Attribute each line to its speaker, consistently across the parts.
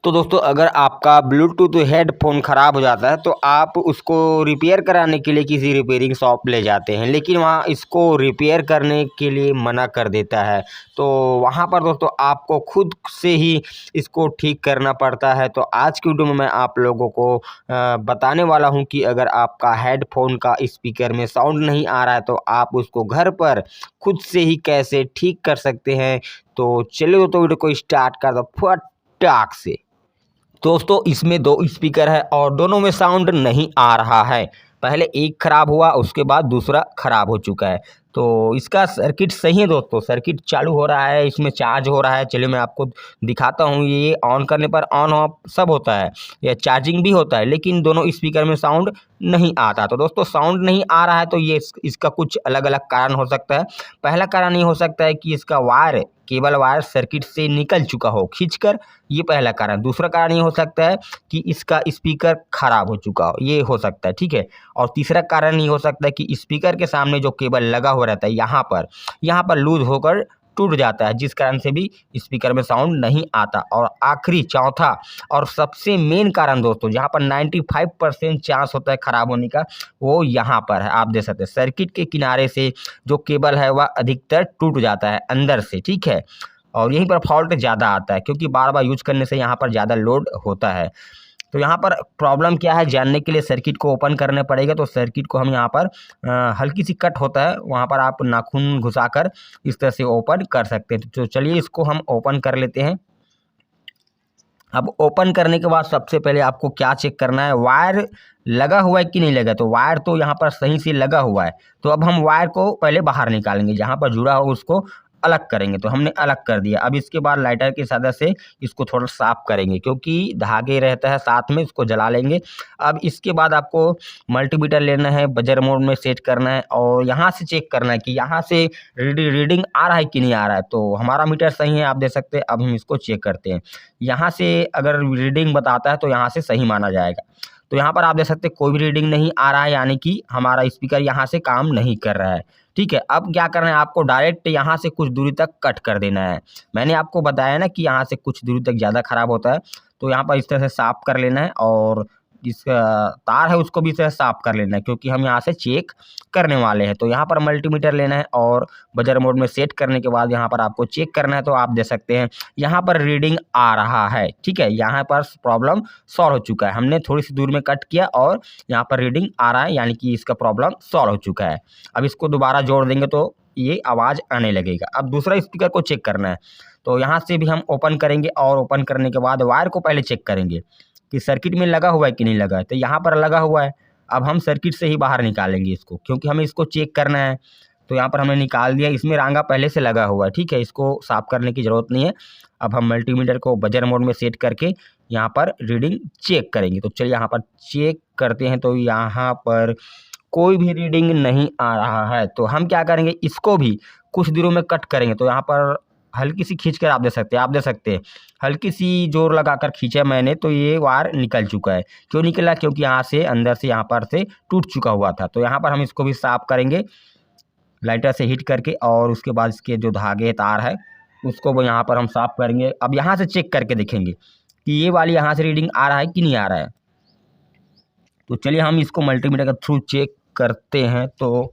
Speaker 1: तो दोस्तों अगर आपका ब्लूटूथ हेडफोन ख़राब हो जाता है तो आप उसको रिपेयर कराने के लिए किसी रिपेयरिंग शॉप ले जाते हैं, लेकिन वहाँ इसको रिपेयर करने के लिए मना कर देता है। तो वहाँ पर दोस्तों आपको खुद से ही इसको ठीक करना पड़ता है। तो आज की वीडियो में मैं आप लोगों को बताने वाला हूँ कि अगर आपका हेडफोन का स्पीकर में साउंड नहीं आ रहा है तो आप उसको घर पर खुद से ही कैसे ठीक कर सकते हैं। तो चलिए तो वीडियो को स्टार्ट कर दो फटाक से। दोस्तों इसमें दो स्पीकर है और दोनों में साउंड नहीं आ रहा है। पहले एक ख़राब हुआ, उसके बाद दूसरा ख़राब हो चुका है। तो इसका सर्किट सही है दोस्तों, सर्किट चालू हो रहा है, इसमें चार्ज हो रहा है। चलिए मैं आपको दिखाता हूँ। ये ऑन करने पर ऑन ऑफ सब होता है, या चार्जिंग भी होता है, लेकिन दोनों स्पीकर में साउंड नहीं आता। तो दोस्तों साउंड नहीं आ रहा है तो ये इसका कुछ अलग अलग कारण हो सकता है। पहला कारण ये हो सकता है कि इसका वायर, केबल वायर सर्किट से निकल चुका हो खींचकर, ये पहला कारण। दूसरा कारण ये हो सकता है कि इसका स्पीकर खराब हो चुका हो, ये हो सकता है, ठीक है। और तीसरा कारण ये हो सकता है कि स्पीकर के सामने जो केबल लगा हुआ रहता है यहाँ पर लूज होकर टूट जाता है, जिस कारण से भी स्पीकर में साउंड नहीं आता। और आखिरी चौथा और सबसे मेन कारण दोस्तों, जहाँ पर 95% चांस होता है ख़राब होने का, वो यहाँ पर है। आप देख सकते हैं सर्किट के किनारे से जो केबल है वह अधिकतर टूट जाता है अंदर से, ठीक है। और यहीं पर फॉल्ट ज़्यादा आता है क्योंकि बार बार यूज करने से यहाँ पर ज़्यादा लोड होता है। तो यहाँ पर प्रॉब्लम क्या है जानने के लिए सर्किट को ओपन करने पड़ेगा। तो सर्किट को हम यहाँ पर हल्की सी कट होता है, वहाँ पर आप नाखून घुसाकर इस तरह से ओपन कर सकते हैं। तो चलिए इसको हम ओपन कर लेते हैं। अब ओपन करने के बाद सबसे पहले आपको क्या चेक करना है, वायर लगा हुआ है कि नहीं लगा। तो वायर तो यहाँ पर सही से लगा हुआ है। तो अब हम वायर को पहले बाहर निकालेंगे, जहाँ पर जुड़ा हो उसको अलग करेंगे। तो हमने अलग कर दिया। अब इसके बाद लाइटर की सहायता से इसको थोड़ा साफ करेंगे, क्योंकि धागे रहता है साथ में, इसको जला लेंगे। अब इसके बाद आपको मल्टीमीटर लेना है, बजर मोड में सेट करना है और यहाँ से चेक करना है कि यहाँ से रीडिंग आ रहा है कि नहीं आ रहा है। तो हमारा मीटर सही है, आप देख सकते हैं। अब हम इसको चेक करते हैं। यहाँ से अगर रीडिंग बताता है तो यहाँ से सही माना जाएगा। तो यहाँ पर आप देख सकते हैं कोई भी रीडिंग नहीं आ रहा है, यानी कि हमारा स्पीकर यहाँ से काम नहीं कर रहा है, ठीक है। अब क्या करना है, आपको डायरेक्ट यहाँ से कुछ दूरी तक कट कर देना है। मैंने आपको बताया ना कि यहाँ से कुछ दूरी तक ज़्यादा ख़राब होता है। तो यहाँ पर इस तरह से साफ़ कर लेना है और जिस तार है उसको भी इस तरह साफ़ कर लेना है, क्योंकि हम यहाँ से चेक करने वाले हैं। तो यहाँ पर मल्टीमीटर लेना है और बजर मोड में सेट करने के बाद यहाँ पर आपको चेक करना है। तो आप देख सकते हैं यहाँ पर रीडिंग आ रहा है, ठीक है। यहाँ पर प्रॉब्लम सॉल्व हो चुका है। हमने थोड़ी सी दूर में कट किया और यहाँ पर रीडिंग आ रहा है, यानी कि इसका प्रॉब्लम सॉल्व हो चुका है। अब इसको दोबारा जोड़ देंगे तो ये आवाज़ आने लगेगा। अब दूसरा स्पीकर को चेक करना है। तो यहाँ से भी हम ओपन करेंगे और ओपन करने के बाद वायर को पहले चेक करेंगे कि सर्किट में लगा हुआ है कि नहीं लगा है। तो यहाँ पर लगा हुआ है। अब हम सर्किट से ही बाहर निकालेंगे इसको, क्योंकि हमें इसको चेक करना है। तो यहाँ पर हमने निकाल दिया। इसमें रांगा पहले से लगा हुआ है, ठीक है, इसको साफ़ करने की ज़रूरत नहीं है। अब हम मल्टीमीटर को बजर मोड में सेट करके यहाँ पर रीडिंग चेक करेंगे। तो चलिए यहाँ पर चेक करते हैं। तो यहाँ पर कोई भी रीडिंग नहीं आ रहा है। तो हम क्या करेंगे, इसको भी कुछ दिनों में कट करेंगे। तो यहाँ पर हल्की सी खींच कर आप देख सकते हैं हल्की सी जोर लगाकर खींचा मैंने, तो ये वायर निकल चुका है। क्यों निकला, क्योंकि यहाँ से अंदर से यहाँ पर से टूट चुका हुआ था। तो यहाँ पर हम इसको भी साफ करेंगे लाइटर से हीट करके, और उसके बाद इसके जो धागे तार है उसको वो यहाँ पर हम साफ करेंगे। अब यहाँ से चेक करके देखेंगे कि ये वाली यहाँ से रीडिंग आ रहा है कि नहीं आ रहा है। तो चलिए हम इसको मल्टीमीटर के थ्रू चेक करते हैं। तो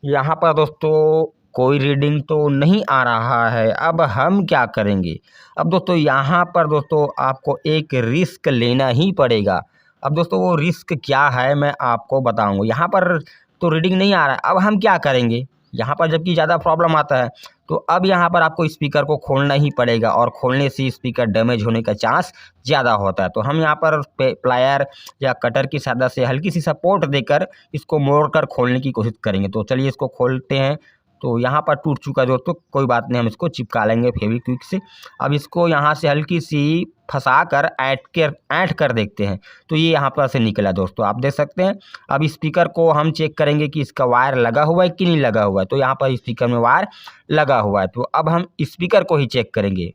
Speaker 1: यहाँ पर दोस्तों कोई रीडिंग तो नहीं आ रहा है। अब हम क्या करेंगे, अब दोस्तों यहाँ पर दोस्तों आपको एक रिस्क लेना ही पड़ेगा। अब दोस्तों वो रिस्क क्या है मैं आपको बताऊँगा। यहाँ पर तो रीडिंग नहीं आ रहा है, अब हम क्या करेंगे, यहाँ पर जबकि ज़्यादा प्रॉब्लम आता है। तो अब यहाँ पर आपको स्पीकर को खोलना ही पड़ेगा, और खोलने से स्पीकर डैमेज होने का चांस ज़्यादा होता है। तो हम यहाँ पर प्लायर या कटर की सहायता से हल्की सी सपोर्ट देकर इसको मोड़ कर खोलने की कोशिश करेंगे। तो चलिए इसको खोलते हैं। तो यहाँ पर टूट चुका है दोस्तों, कोई बात नहीं, हम इसको चिपका लेंगे फेविक्विक से। अब इसको यहाँ से हल्की सी फंसा कर ऐंठ कर देखते हैं। तो ये यहाँ पर से निकला दोस्तों, आप देख सकते हैं। अब स्पीकर को हम चेक करेंगे कि इसका वायर लगा हुआ है कि नहीं लगा हुआ है। तो यहाँ पर स्पीकर में वायर लगा हुआ है। तो अब हम स्पीकर को ही चेक करेंगे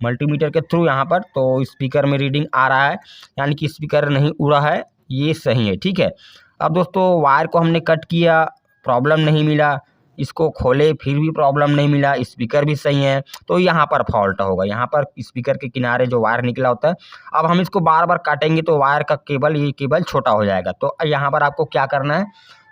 Speaker 1: मल्टीमीटर के थ्रू यहाँ पर। तो स्पीकर में रीडिंग आ रहा है, यानी कि स्पीकर नहीं उड़ा है, ये सही है, ठीक है। अब दोस्तों वायर को हमने कट किया, प्रॉब्लम नहीं मिला, इसको खोले फिर भी प्रॉब्लम नहीं मिला, स्पीकर भी सही है, तो यहाँ पर फॉल्ट होगा। यहाँ पर स्पीकर के किनारे जो वायर निकला होता है, अब हम इसको बार बार काटेंगे तो वायर का केबल, ये केबल छोटा हो जाएगा। तो यहाँ पर आपको क्या करना है,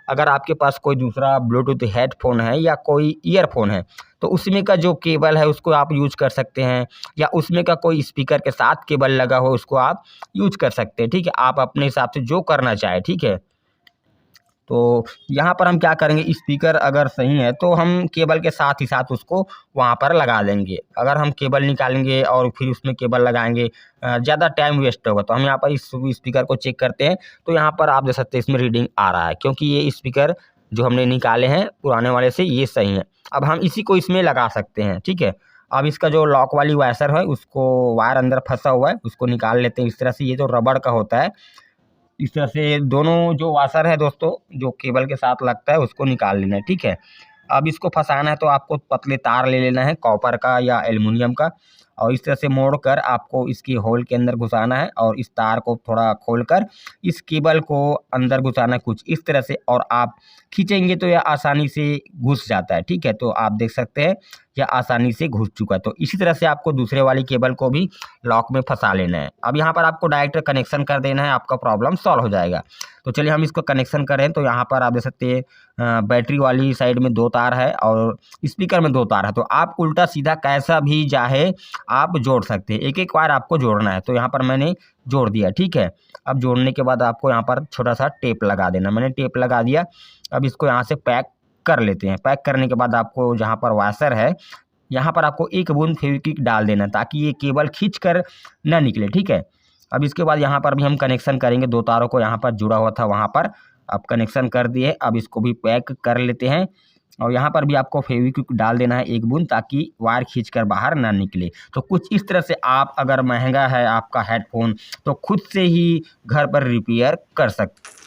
Speaker 1: अगर आपके पास कोई दूसरा ब्लूटूथ हेडफोन है या कोई ईयरफोन है तो उसमें का जो केबल है उसको आप यूज कर सकते हैं, या उसमें का कोई स्पीकर के साथ केबल लगा हो उसको आप यूज कर सकते हैं। ठीक है, आप अपने हिसाब से जो करना चाहें। ठीक है, तो यहाँ पर हम क्या करेंगे, स्पीकर अगर सही है तो हम केबल के साथ ही साथ उसको वहाँ पर लगा देंगे। अगर हम केबल निकालेंगे और फिर उसमें केबल लगाएंगे, ज़्यादा टाइम वेस्ट होगा। तो हम यहाँ पर इस स्पीकर को चेक करते हैं, तो यहाँ पर आप देख सकते हैं इसमें रीडिंग आ रहा है, क्योंकि ये स्पीकर जो हमने निकाले हैं पुराने वाले से ये सही है। अब हम इसी को इसमें लगा सकते हैं। ठीक है, अब इसका जो लॉक वाली वायर है उसको, वायर अंदर फंसा हुआ है उसको निकाल लेते हैं इस तरह से। ये जो रबड़ का होता है, इस तरह से दोनों जो वाशर है दोस्तों जो केबल के साथ लगता है उसको निकाल लेना है। ठीक है, अब इसको फंसाना है तो आपको पतले तार ले लेना है, कॉपर का या एल्युमिनियम का, और इस तरह से मोड़कर आपको इसकी होल के अंदर घुसाना है और इस तार को थोड़ा खोलकर इस केबल को अंदर घुसाना है कुछ इस तरह से, और आप खींचेंगे तो यह आसानी से घुस जाता है। ठीक है, तो आप देख सकते हैं यह आसानी से घुस चुका है। तो इसी तरह से आपको दूसरे वाली केबल को भी लॉक में फंसा लेना है। अब यहाँ पर आपको डायरेक्ट कनेक्शन कर देना है, आपका प्रॉब्लम सॉल्व हो जाएगा। तो चलिए हम इसको कनेक्शन करें। तो यहाँ पर आप देख सकते हैं बैटरी वाली साइड में 2 तार है और स्पीकर में 2 तार है। तो आप उल्टा सीधा कैसा भी चाहे आप जोड़ सकते हैं, एक एक वायर आपको जोड़ना है। तो यहाँ पर मैंने जोड़ दिया। ठीक है, अब जोड़ने के बाद आपको यहाँ पर छोटा सा टेप लगा देना, मैंने टेप लगा दिया। अब इसको यहाँ से पैक कर लेते हैं। पैक करने के बाद आपको जहाँ पर वाशर है यहाँ पर आपको एक बूंद फेविक्विक डाल देना ताकि ये केबल खींच कर ना निकले। ठीक है, अब इसके बाद यहाँ पर भी हम कनेक्शन करेंगे, 2 तारों को यहाँ पर जुड़ा हुआ था वहाँ पर आप कनेक्शन कर दिए। अब इसको भी पैक कर लेते हैं और यहाँ पर भी आपको फेविक्विक डाल देना है एक बूंद ताकि वायर खींचकर बाहर ना निकले। तो कुछ इस तरह से आप, अगर महंगा है आपका हेडफोन, तो खुद से ही घर पर रिपेयर कर सकते।